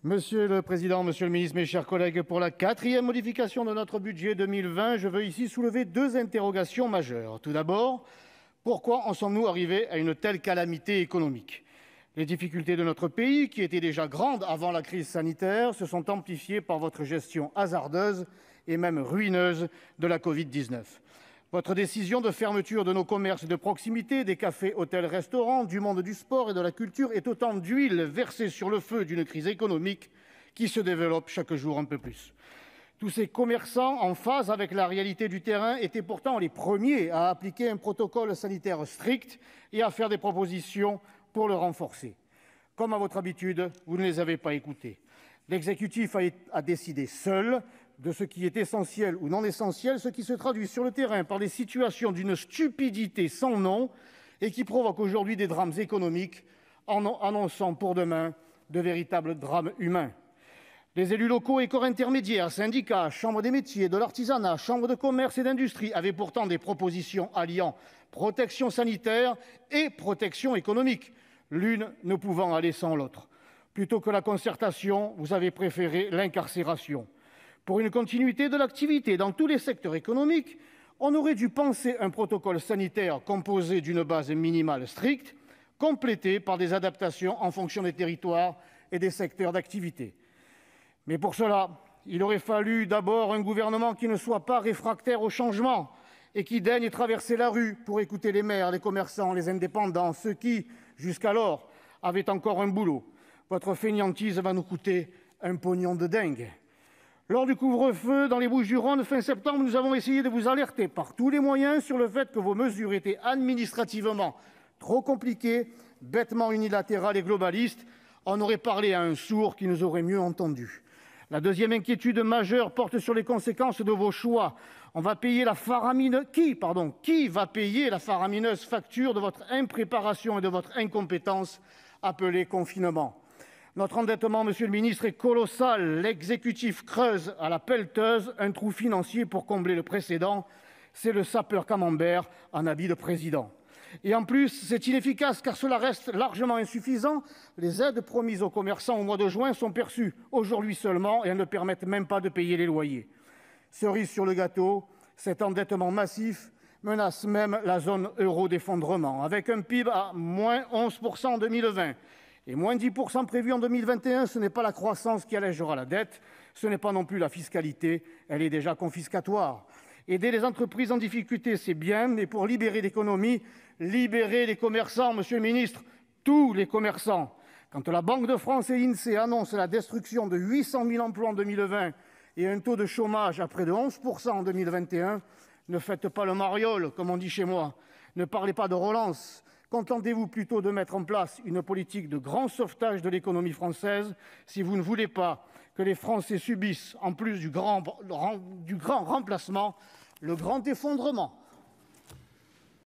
Monsieur le président, monsieur le ministre, mes chers collègues, pour la quatrième modification de notre budget 2020, je veux ici soulever deux interrogations majeures. Tout d'abord, pourquoi en sommes-nous arrivés à une telle calamité économique ? Les difficultés de notre pays, qui étaient déjà grandes avant la crise sanitaire, se sont amplifiées par votre gestion hasardeuse et même ruineuse de la Covid-19. Votre décision de fermeture de nos commerces de proximité, des cafés, hôtels, restaurants, du monde du sport et de la culture est autant d'huile versée sur le feu d'une crise économique qui se développe chaque jour un peu plus. Tous ces commerçants, en phase avec la réalité du terrain, étaient pourtant les premiers à appliquer un protocole sanitaire strict et à faire des propositions pour le renforcer. Comme à votre habitude, vous ne les avez pas écoutés. L'exécutif a décidé seul de ce qui est essentiel ou non essentiel, ce qui se traduit sur le terrain par des situations d'une stupidité sans nom et qui provoquent aujourd'hui des drames économiques en annonçant pour demain de véritables drames humains. Les élus locaux et corps intermédiaires, syndicats, chambres des métiers, de l'artisanat, chambres de commerce et d'industrie avaient pourtant des propositions alliant protection sanitaire et protection économique, l'une ne pouvant aller sans l'autre. Plutôt que la concertation, vous avez préféré l'incarcération. Pour une continuité de l'activité dans tous les secteurs économiques, on aurait dû penser un protocole sanitaire composé d'une base minimale stricte, complétée par des adaptations en fonction des territoires et des secteurs d'activité. Mais pour cela, il aurait fallu d'abord un gouvernement qui ne soit pas réfractaire au changement et qui daigne traverser la rue pour écouter les maires, les commerçants, les indépendants, ceux qui, jusqu'alors, avaient encore un boulot. Votre fainéantise va nous coûter un pognon de dingue. Lors du couvre-feu dans les Bouches-du-Rhône, fin septembre, nous avons essayé de vous alerter par tous les moyens sur le fait que vos mesures étaient administrativement trop compliquées, bêtement unilatérales et globalistes. On aurait parlé à un sourd qui nous aurait mieux entendus. La deuxième inquiétude majeure porte sur les conséquences de vos choix. Qui va payer la faramineuse facture de votre impréparation et de votre incompétence appelée confinement ? Notre endettement, monsieur le ministre, est colossal. L'exécutif creuse à la pelleteuse un trou financier pour combler le précédent. C'est le sapeur Camembert en habit de président. Et en plus, c'est inefficace car cela reste largement insuffisant. Les aides promises aux commerçants au mois de juin sont perçues aujourd'hui seulement et elles ne permettent même pas de payer les loyers. Cerise sur le gâteau, cet endettement massif menace même la zone euro d'effondrement. Avec un PIB à moins 11% en 2020 et moins 10% prévu en 2021, ce n'est pas la croissance qui allègera la dette, ce n'est pas non plus la fiscalité, elle est déjà confiscatoire. Aider les entreprises en difficulté, c'est bien, mais pour libérer l'économie, libérez les commerçants, monsieur le ministre, tous les commerçants. Quand la Banque de France et l'INSEE annoncent la destruction de 800 000 emplois en 2020 et un taux de chômage à près de 11% en 2021, ne faites pas le mariole, comme on dit chez moi. Ne parlez pas de relance. Contentez-vous plutôt de mettre en place une politique de grand sauvetage de l'économie française si vous ne voulez pas que les Français subissent, en plus du grand remplacement, le grand effondrement.